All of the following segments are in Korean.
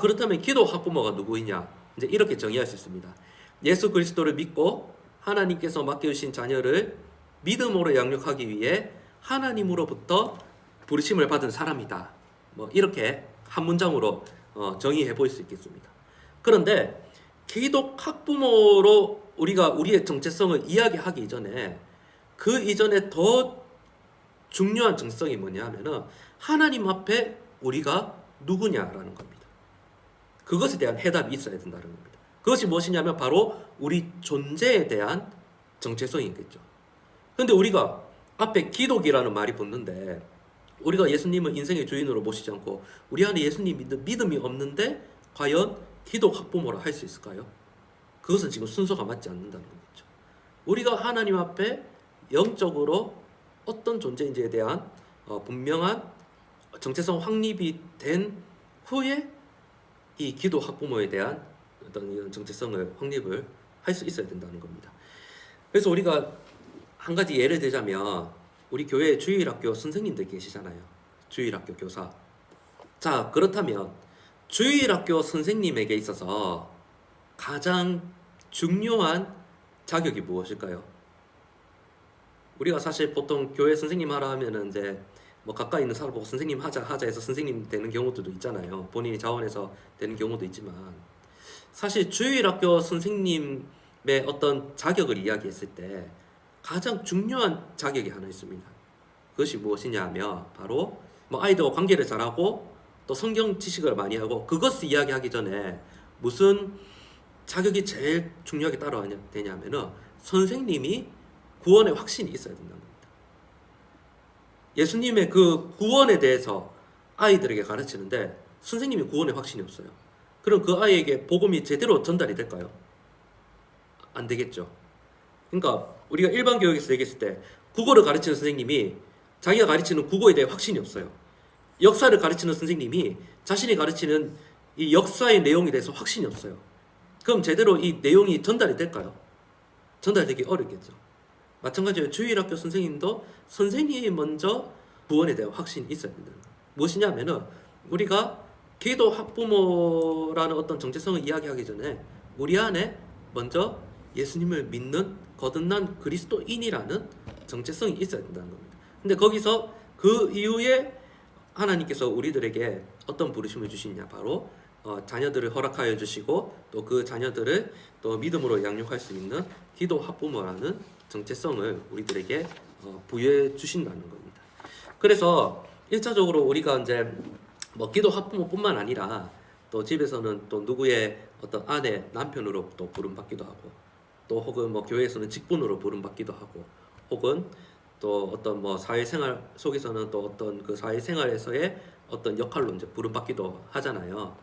그렇다면 기도 학부모가 누구이냐? 이제 이렇게 정의할 수 있습니다. 예수 그리스도를 믿고 하나님께서 맡겨주신 자녀를 믿음으로 양육하기 위해 하나님으로부터 부르심을 받은 사람이다. 뭐 이렇게 한 문장으로 정의해 볼 수 있겠습니다. 그런데 기독 학부모로 우리가 우리의 정체성을 이야기하기 이전에 그 이전에 더 중요한 정성이 뭐냐 하면은 하나님 앞에 우리가 누구냐라는 겁니다. 그것에 대한 해답이 있어야 된다는 겁니다. 그것이 무엇이냐면 바로 우리 존재에 대한 정체성이겠죠. 그런데 우리가 앞에 기독이라는 말이 붙는데 우리가 예수님을 인생의 주인으로 모시지 않고 우리 안에 예수님 믿음이 없는데 과연 기독 학부모라 할 수 있을까요? 그것은 지금 순서가 맞지 않는다는 거죠. 우리가 하나님 앞에 영적으로 어떤 존재인지에 대한 분명한 정체성 확립이 된 후에 이 기도 학부모에 대한 어떤 이런 정체성을 확립을 할 수 있어야 된다는 겁니다. 그래서 우리가 한 가지 예를 들자면 우리 교회 주일학교 선생님들 계시잖아요. 주일학교 교사. 자, 그렇다면 주일학교 선생님에게 있어서 가장 중요한 자격이 무엇일까요? 우리가 사실 보통 교회 선생님 하라 하면은 이제 뭐 가까이 있는 사람 보고 선생님 하자 해서 선생님 되는 경우들도 있잖아요. 본인이 자원해서 되는 경우도 있지만 사실 주일학교 선생님의 어떤 자격을 이야기했을 때 가장 중요한 자격이 하나 있습니다. 그것이 무엇이냐 하면 바로 뭐 아이들과 관계를 잘하고 또 성경 지식을 많이 하고 그것을 이야기하기 전에 무슨 자격이 제일 중요하게 따라와야 되냐면은 선생님이 구원의 확신이 있어야 된다는 겁니다. 예수님의 그 구원에 대해서 아이들에게 가르치는데 선생님이 구원의 확신이 없어요. 그럼 그 아이에게 복음이 제대로 전달이 될까요? 안 되겠죠. 그러니까 우리가 일반 교육에서 얘기했을 때 국어를 가르치는 선생님이 자기가 가르치는 국어에 대해 확신이 없어요. 역사를 가르치는 선생님이 자신이 가르치는 이 역사의 내용에 대해서 확신이 없어요. 그럼 제대로 이 내용이 전달이 될까요? 전달되기 어렵겠죠. 마찬가지로 주일학교 선생님도 선생님이 먼저 구원에 대한 확신이 있어야 된다는 거예요. 무엇이냐면은 우리가 기도 학부모라는 어떤 정체성을 이야기하기 전에 우리 안에 먼저 예수님을 믿는 거듭난 그리스도인이라는 정체성이 있어야 된다는 겁니다. 근데 거기서 그 이후에 하나님께서 우리들에게 어떤 부르심을 주시냐 바로 자녀들을 허락하여 주시고 또 그 자녀들을 또 믿음으로 양육할 수 있는 기도 학부모라는 정체성을 우리들에게 부여해 주신다는 겁니다. 그래서 1차적으로 우리가 이제 뭐 기도 학부모뿐만 아니라 또 집에서는 또 누구의 어떤 아내, 남편으로 또 부름받기도 하고 또 혹은 뭐 교회에서는 직분으로 부름받기도 하고 혹은 또 어떤 뭐 사회생활 속에서는 또 어떤 그 사회생활에서의 어떤 역할로 이제 부름받기도 하잖아요.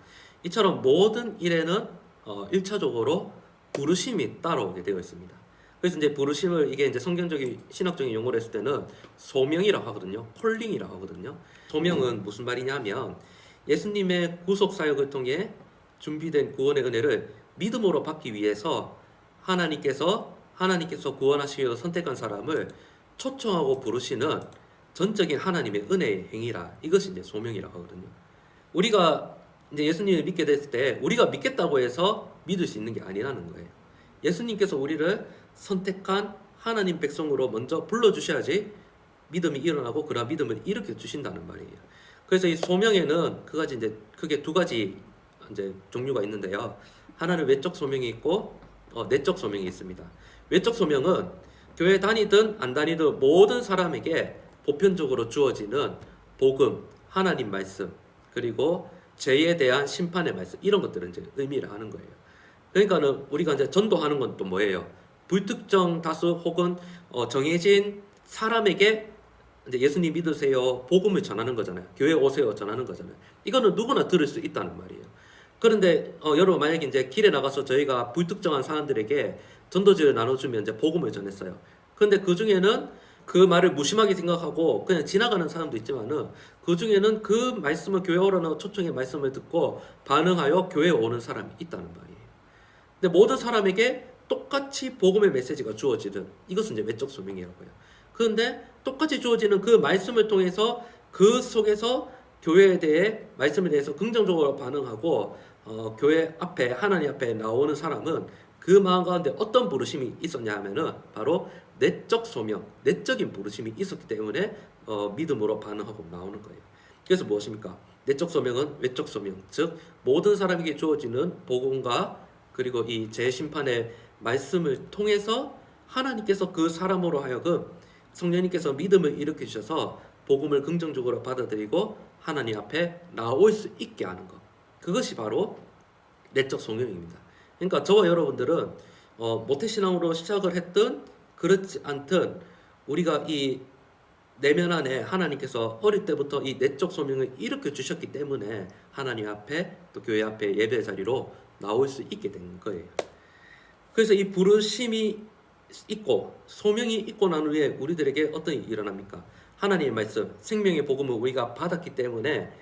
이처럼 모든 일에는 1차적으로 부르심이 따라오게 되어 있습니다. 그래서 이제 부르심을 이게 이제 성경적인 신학적인 용어로 했을 때는 소명이라고 하거든요. 콜링이라고 하거든요. 소명은 무슨 말이냐면 예수님의 구속 사역을 통해 준비된 구원의 은혜를 믿음으로 받기 위해서 하나님께서 구원하시기 위해서 선택한 사람을 초청하고 부르시는 전적인 하나님의 은혜의 행위라. 이것이 이제 소명이라고 하거든요. 우리가 이제 예수님을 믿게 됐을 때 우리가 믿겠다고 해서 믿을 수 있는 게 아니라는 거예요. 예수님께서 우리를 선택한 하나님 백성으로 먼저 불러주셔야지 믿음이 일어나고 그러한 믿음을 일으켜 주신다는 말이에요. 그래서 이 소명에는 이제 크게 두 가지 이제 종류가 있는데요. 하나는 외적 소명이 있고 내적 소명이 있습니다. 외적 소명은 교회 다니든 안 다니든 모든 사람에게 보편적으로 주어지는 복음, 하나님 말씀, 그리고 죄에 대한 심판의 말씀 이런 것들은 이제 의미를 하는 거예요. 그러니까는 우리가 이제 전도하는 건 또 뭐예요? 불특정 다수 혹은 정해진 사람에게 이제 예수님 믿으세요, 복음을 전하는 거잖아요. 교회 오세요 전하는 거잖아요. 이거는 누구나 들을 수 있다는 말이에요. 그런데 여러분 만약에 이제 길에 나가서 저희가 불특정한 사람들에게 전도지를 나눠주면 이제 복음을 전했어요. 그런데 그 중에는 그 말을 무심하게 생각하고 그냥 지나가는 사람도 있지만은 그 중에는 그 말씀을 교회 오라는 초청의 말씀을 듣고 반응하여 교회에 오는 사람이 있다는 말이에요. 근데 모든 사람에게 똑같이 복음의 메시지가 주어지는 이것은 이제 외적 소명이라고 해요. 그런데 똑같이 주어지는 그 말씀을 통해서 그 속에서 교회에 대해 말씀에 대해서 긍정적으로 반응하고 교회 앞에 하나님 앞에 나오는 사람은 그 마음 가운데 어떤 부르심이 있었냐 하면은 바로 내적 소명, 내적인 부르심이 있었기 때문에 믿음으로 반응하고 나오는 거예요. 그래서 무엇입니까? 내적 소명은 외적 소명, 즉 모든 사람에게 주어지는 복음과 그리고 이 재심판의 말씀을 통해서 하나님께서 그 사람으로 하여금 성령님께서 믿음을 일으켜 주셔서 복음을 긍정적으로 받아들이고 하나님 앞에 나올 수 있게 하는 것. 그것이 바로 내적 소명입니다. 그러니까 저와 여러분들은 모태신앙으로 시작을 했든 그렇지 않든 우리가 이 내면 안에 하나님께서 어릴 때부터 이 내적 소명을 일으켜 주셨기 때문에 하나님 앞에 또 교회 앞에 예배 자리로 나올 수 있게 된 거예요. 그래서 이 부르심이 있고 소명이 있고 난 후에 우리들에게 어떤 일이 일어납니까? 하나님의 말씀, 생명의 복음을 우리가 받았기 때문에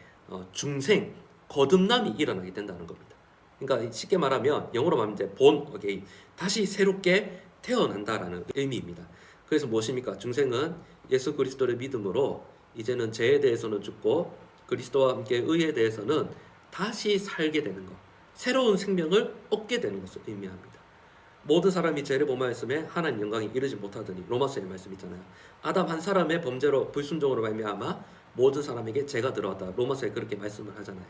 중생, 거듭남이 일어나게 된다는 겁니다. 그러니까 쉽게 말하면 영어로 말하면 이제 born again, 다시 새롭게 태어난다라는 의미입니다. 그래서 무엇입니까? 중생은 예수 그리스도를 믿음으로 이제는 죄에 대해서는 죽고 그리스도와 함께 의에 대해서는 다시 살게 되는 것, 새로운 생명을 얻게 되는 것을 의미합니다. 모든 사람이 죄를 범하였음에 하나님 영광에 이르지 못하더니, 로마서의 말씀 있잖아요. 아담 한 사람의 범죄로 불순종으로 말미암아 모든 사람에게 죄가 들어왔다. 로마서에 그렇게 말씀을 하잖아요.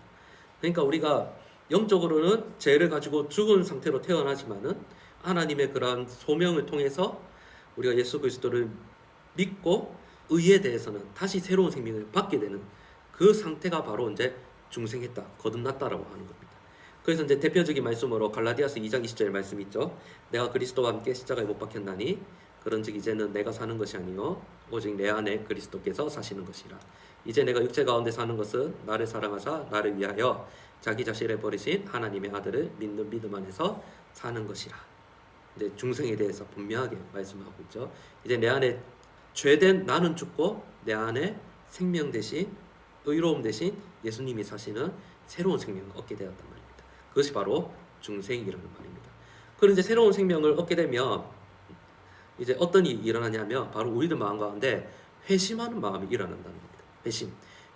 그러니까 우리가 영적으로는 죄를 가지고 죽은 상태로 태어나지만은 하나님의 그러한 소명을 통해서 우리가 예수 그리스도를 믿고 의에 대해서는 다시 새로운 생명을 받게 되는 그 상태가 바로 이제 중생했다, 거듭났다라고 하는 겁니다. 그래서 이제 대표적인 말씀으로 갈라디아서 2장 20절 말씀 있죠. 내가 그리스도와 함께 십자가에 못 박혔나니 그런즉 이제는 내가 사는 것이 아니요 오직 내 안에 그리스도께서 사시는 것이라. 이제 내가 육체 가운데 사는 것은 나를 사랑하사 나를 위하여 자기 자신을 버리신 하나님의 아들을 믿는 믿음 안에서 사는 것이라. 이제 중생에 대해서 분명하게 말씀하고 있죠. 이제 내 안에 죄된 나는 죽고 내 안에 생명 대신 의로움 대신 예수님이 사시는 새로운 생명을 얻게 되었단 말입니다. 그것이 바로 중생이라는 말입니다. 그런데 새로운 생명을 얻게 되면 이제 어떤 일이 일어나냐면 바로 우리들 마음 가운데 회심하는 마음이 일어난다는 겁니다.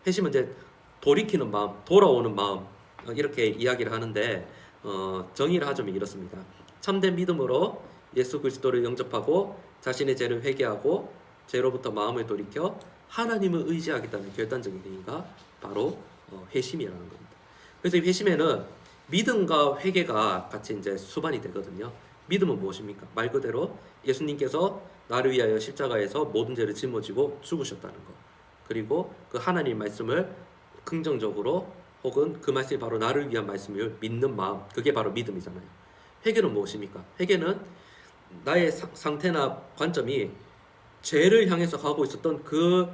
회심은 이제 돌이키는 마음, 돌아오는 마음, 이렇게 이야기를 하는데 정의를 하자면 이렇습니다. 참된 믿음으로 예수 그리스도를 영접하고 자신의 죄를 회개하고 죄로부터 마음을 돌이켜 하나님을 의지하겠다는 결단적인 행위가 바로 회심이라는 겁니다. 그래서 이 회심에는 믿음과 회개가 같이 이제 수반이 되거든요. 믿음은 무엇입니까? 말 그대로 예수님께서 나를 위하여 십자가에서 모든 죄를 짊어지고 죽으셨다는 것. 그리고 그 하나님 말씀을 긍정적으로 혹은 그 말씀이 바로 나를 위한 말씀을 믿는 마음. 그게 바로 믿음이잖아요. 회개는 무엇입니까? 회개는 나의 상태나 관점이 죄를 향해서 가고 있었던 그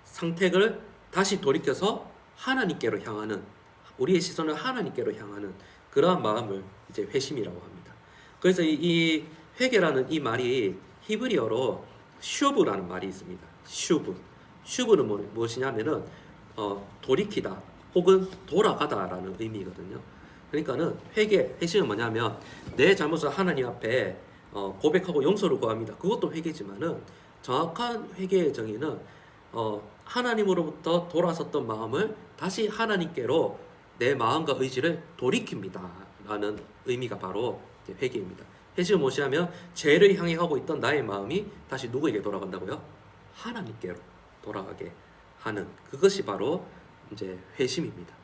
상태를 다시 돌이켜서 하나님께로 향하는, 우리의 시선을 하나님께로 향하는 그러한 마음을 이제 회심이라고 합니다. 그래서 이 회개라는 이 말이 히브리어로 슈브라는 말이 있습니다. 슈브는 무엇이냐면은 돌이키다 혹은 돌아가다라는 의미거든요. 그러니까는 회심은 뭐냐면 내 잘못을 하나님 앞에 고백하고 용서를 구합니다. 그것도 회개지만은 정확한 회개의 정의는 하나님으로부터 돌아섰던 마음을 다시 하나님께로 내 마음과 의지를 돌이킵니다 라는 의미가 바로 회개입니다. 회심은 무엇이냐면 죄를 향해 하고 있던 나의 마음이 다시 누구에게 돌아간다고요? 하나님께로 돌아가게 하는, 그것이 바로 이제 회심입니다.